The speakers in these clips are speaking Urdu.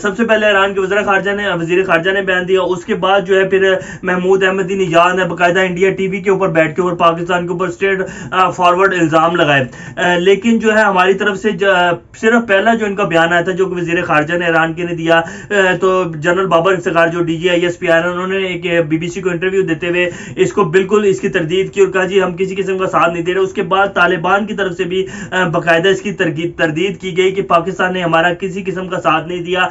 سب سے پہلے ایران کے وزیر خارجہ نے بیان دیا، اس کے بعد جو ہے پھر محمود احمدی نژاد نے باقاعدہ انڈیا ٹی وی کے اوپر بیٹھ کے اور پاکستان کے اوپر اسٹریٹ فارورڈ الزام لگائے، لیکن جو ہے ہماری طرف سے صرف پہلا جو ان کا بیان آیا تھا جو کہ وزیر خارجہ نے ایران کے نے دیا، تو جنرل بابر افتخار جو D G I S P R انہوں نے ایک بی بی سی کو انٹرویو دیتے ہوئے اس کو بالکل اس کی تردید کی اور کہا جی ہم کسی قسم کا ساتھ نہیں دے رہے۔ اس کے بعد طالبان کی طرف سے بھی باقاعدہ اس کی تردید کی گئی کہ پاکستان نے ہمارا کسی قسم کا ساتھ نہیں دیا۔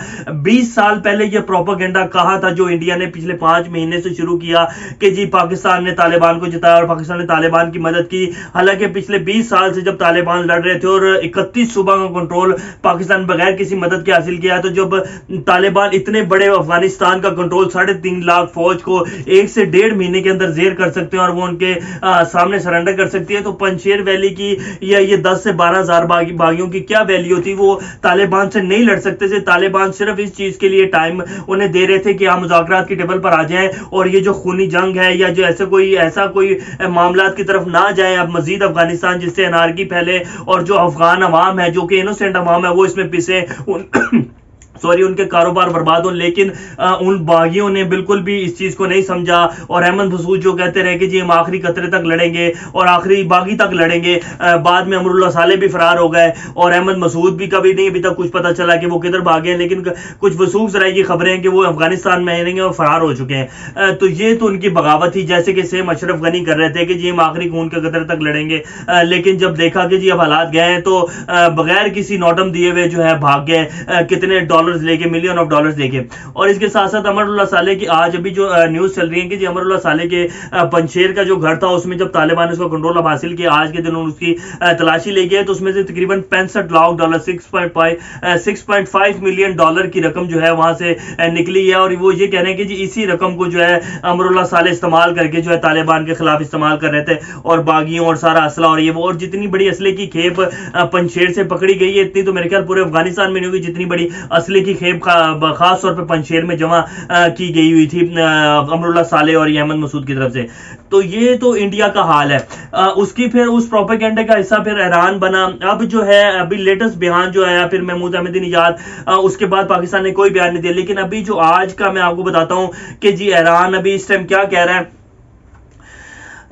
20 سال پہلے یہ پروپیگنڈا کہا تھا جو انڈیا نے پچھلے 5 مہینے سے شروع کیا کہ جی پاکستان نے طالبان کو جتایا اور پاکستان نے طالبان کی مدد کی، حالانکہ پچھلے 20 سال سے جب طالبان لڑ رہے تھے اور 31 صوبہ کا کنٹرول پاکستان بغیر کسی مدد کے حاصل کیا، تو جب طالبان اتنے بڑے افغانستان کا کنٹرول 3.5 لاکھ فوج کو 1 سے 1.5 مہینے کے اندر زیر کر سکتے ہیں اور وہ ان کے سامنے سرنڈر کر سکتی ہے، تو پنجشیر ویلی کی یا یہ 10 سے 12 ہزار باغیوں کی کیا ویلیو تھی؟ وہ طالبان سے نہیں لڑ سکتے تھے۔ طالبان صرف اس چیز کے لیے ٹائم انہیں دے رہے تھے کہ آپ مذاکرات کی ٹیبل پر آ جائیں اور یہ جو خونی جنگ ہے یا جو ایسا کوئی معاملات کی طرف نہ جائیں اب مزید افغانستان جس سے انارکی پھیلے اور جو افغان عوام ہے جو کہ انوسینٹ عوام ہے وہ اس میں پسے ان کے کاروبار برباد ہو، لیکن ان باغیوں نے بالکل بھی اس چیز کو نہیں سمجھا اور احمد مسعود جو کہتے رہے کہ جی ہم آخری قطرے تک لڑیں گے اور آخری باغی تک لڑیں گے، بعد میں امر اللہ صالح بھی فرار ہو گئے اور احمد مسعود بھی کبھی نہیں ابھی تک کچھ پتہ چلا کہ وہ کدھر بھاگے ہیں، لیکن کچھ وثوق ذرائع کی خبریں ہیں کہ وہ افغانستان میں رہیں گے اور فرار ہو چکے ہیں۔ تو یہ تو ان کی بغاوت تھی، جیسے کہ سیم اشرف غنی کر رہے تھے کہ جی ہم آخری خون کے قطرے تک لڑیں گے، لیکن جب دیکھا کہ جی اب حالات گئے ہیں تو بغیر کسی نوٹم دیے ہوئے جو ہے بھاگ گئے، کتنے ڈالرز لے کے، ملین آف ڈالرز لے کے۔ اور اس کے ساتھ ساتھ امر اللہ صالح کی آج ابھی جو نیوز چل رہی ہے کہ جی امر اللہ صالح کے پنجشیر کا جو گھر تھا اس میں جب طالبان نے اس کا کنٹرول اب حاصل کیا، آج کے دن اس کی تلاشی لے گئے تو اس میں سے تقریباً 65 لاکھ ڈالر 6.5 ملین ڈالر کی رقم جو ہے وہاں سے نکلی ہے، اور وہ یہ کہہ رہے ہیں کہ جی اسی رقم کو جو ہے امر اللہ صالح استعمال کر کے جو ہے طالبان کے خلاف استعمال کر رہے تھے، اور باغیوں اور سارا اسلحہ اور یہ وہ، اور جتنی بڑی اسلحے کی کھیپ پنجشیر سے پکڑی گئی ہے اتنی تو میرے خیال پورے افغانستان میں نہیں ہوگی جتنی بڑی اسلحے کی کھیپ خاص طور پہ پنجشیر میں جمع کی گئی ہوئی تھی امر اللہ صالح اور احمد مسعود کی طرف سے۔ تو یہ تو انڈیا کا حال ہے۔ اس کی پھر اس پروپیگنڈے کا حصہ پھر ایران بنا۔ اب جو ہے ابھی لیٹسٹ بیان جو آیا پھر محمود احمدی نژاد، اس کے بعد پاکستان نے کوئی بیان نہیں دیا، لیکن ابھی جو آج کا میں آپ کو بتاتا ہوں کہ جی ایران ابھی اس ٹائم کیا کہہ رہا ہے۔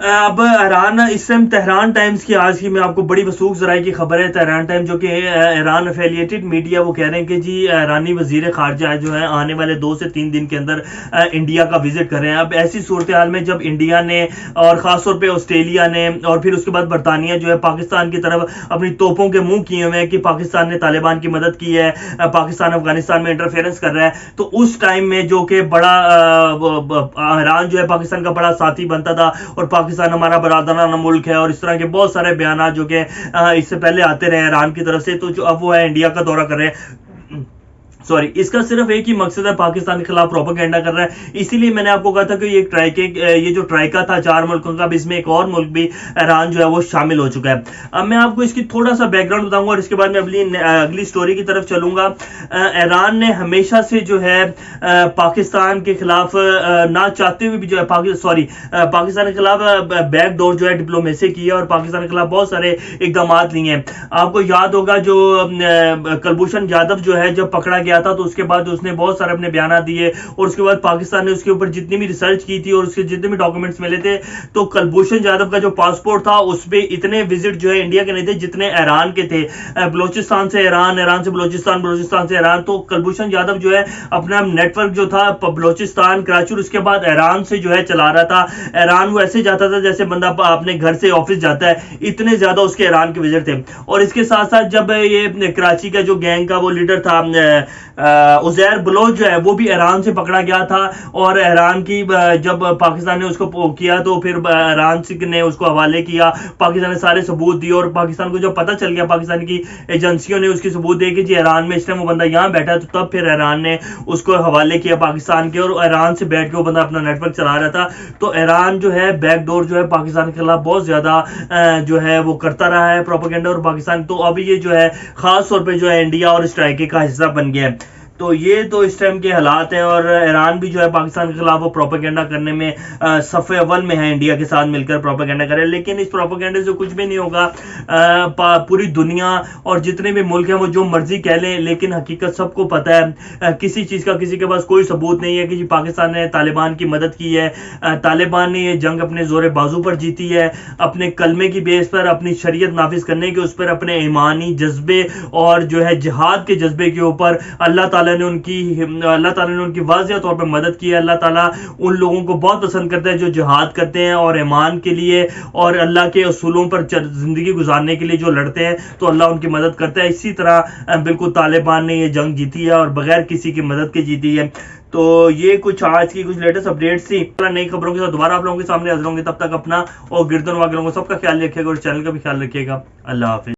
اب ایران اس ٹائم تہران ٹائمز کی آج کی میں آپ کو بڑی وثوق ذرائع کی خبر ہے، تہران ٹائم جو کہ ایران افیلیٹڈ میڈیا، وہ کہہ رہے ہیں کہ جی ایرانی وزیر خارجہ جو ہے آنے والے 2 سے 3 دن کے اندر انڈیا کا وزٹ کر رہے ہیں۔ اب ایسی صورتحال میں جب انڈیا نے اور خاص طور پہ آسٹریلیا نے اور پھر اس کے بعد برطانیہ جو ہے پاکستان کی طرف اپنی توپوں کے منہ کیے ہوئے ہیں کہ پاکستان نے طالبان کی مدد کی ہے، پاکستان افغانستان میں انٹرفیئرنس کر رہا ہے، تو اس ٹائم میں جو کہ بڑا ایران جو ہے پاکستان کا بڑا ساتھی بنتا تھا اور پاکستان ہمارا برادرانہ ملک ہے اور اس طرح کے بہت سارے بیانات جو کہ اس سے پہلے آتے رہے ایران کی طرف سے، تو جو اب وہ ہے انڈیا کا دورہ کر رہے ہیں۔ اس کا صرف ایک ہی مقصد ہے، پاکستان کے خلاف پروپیگنڈا کر رہا ہے۔ اسی لیے میں نے آپ کو کہا تھا کہ یہ جو ٹرائکا تھا 4 ملکوں کا، اب اس میں ایک اور ملک بھی ایران جو ہے وہ شامل ہو چکا ہے۔ اب میں آپ کو اس کی تھوڑا سا بیک گراؤنڈ بتاؤں گا اور اس کے بعد میں اگلی سٹوری کی طرف چلوں گا۔ ایران نے ہمیشہ سے جو ہے پاکستان کے خلاف نہ چاہتے ہوئے بھی جو ہے پاکستان کے خلاف بیک ڈور جو ہے ڈپلومیسی کی ہے اور پاکستان کے خلاف بہت سارے اقدامات لیے ہیں۔ آپ کو یاد ہوگا جو کلبھوشن یادو جو ہے جب پکڑا گیا تھا تو اس کے بعد اس نے بہت سارے اپنے بیانات دیے اور اس کے بعد پاکستان نے اس کے اوپر جتنی بھی ریسرچ کی تھی اور اس کے جتنے بھی ڈاکومنٹس ملے تھے، تو کلبھوشن یادو کا جو پاسپورٹ تھا اس پہ اتنے وزٹ جو ہے انڈیا کے نہیں تھے جتنے ایران کے تھے، بلوچستان سے ایران، ایران سے بلوچستان، بلوچستان سے ایران۔ تو کلبھوشن یادو جو ہے اپنا نیٹ ورک جو تھا بلوچستان، کراچی اور اس کے بعد ایران سے جو ہے چلا رہا تھا۔ ایران وہ ایسے جاتا تھا جیسے بندہ اپنے گھر سے آفس جاتا ہے، اتنے زیادہ اس کے ایران کے وزٹ تھے۔ اور اس کے ساتھ ساتھ جب یہ کراچی کا جو گینگ کا وہ لیڈر تھا عزیر بلوچ جو ہے وہ بھی ایران سے پکڑا گیا تھا، اور ایران کی جب پاکستان نے اس کو کیا تو پھر ایران نے اس کو حوالے کیا، پاکستان نے سارے ثبوت دیے اور پاکستان کو جب پتہ چل گیا، پاکستان کی ایجنسیوں نے اس کی ثبوت دے کہ جی ایران میں اس ٹائم وہ بندہ یہاں بیٹھا ہے، تو تب پھر ایران نے اس کو حوالے کیا پاکستان کے، اور ایران سے بیٹھ کے وہ بندہ اپنا نیٹ ورک چلا رہا تھا۔ تو ایران جو ہے بیک ڈور جو ہے پاکستان کے خلاف بہت زیادہ جو ہے وہ کرتا رہا ہے پروپیگنڈا، اور پاکستان تو ابھی یہ جو ہے خاص طور پہ جو ہے انڈیا اور اسٹرائیک کا حصہ بن گیا ہے۔ تو یہ تو اس ٹائم کے حالات ہیں، اور ایران بھی جو ہے پاکستان کے خلاف وہ پروپیگنڈا کرنے میں صف اول میں ہے، انڈیا کے ساتھ مل کر پروپیگنڈا کرے، لیکن اس پروپیگنڈے سے کچھ بھی نہیں ہوگا۔ پوری دنیا اور جتنے بھی ملک ہیں وہ جو مرضی کہہ لیں، لیکن حقیقت سب کو پتہ ہے، کسی چیز کا کسی کے پاس کوئی ثبوت نہیں ہے کہ جی پاکستان نے طالبان کی مدد کی ہے۔ طالبان نے یہ جنگ اپنے زور بازو پر جیتی ہے، اپنے کلمے کی بیس پر، اپنی شریعت نافذ کرنے کے اس پر، اپنے ایمانی جذبے اور جو ہے جہاد کے جذبے کے اوپر اللہ تعالیٰ نے ان کی واضح طور پہ مدد کی ہے۔ اللہ تعالیٰ ان لوگوں کو بہت پسند کرتا ہے جو جہاد کرتے ہیں اور ایمان کے لیے اور اللہ کے اصولوں پر زندگی گزارنے کے لیے جو لڑتے ہیں، تو اللہ ان کی مدد کرتا ہے۔ اسی طرح بالکل طالبان نے یہ جنگ جیتی ہے اور بغیر کسی کی مدد کے جیتی ہے۔ تو یہ کچھ آج کی کچھ لیٹسٹ اپڈیٹس تھی۔ نئی خبروں کے ساتھ دوبارہ آپ لوگوں کے سامنے حاضر ہوں گے، تب تک اپنا اور گردن واقع لوگوں سب کا خیال رکھیے گا اور چینل کا بھی خیال رکھیے گا۔ اللہ حافظ۔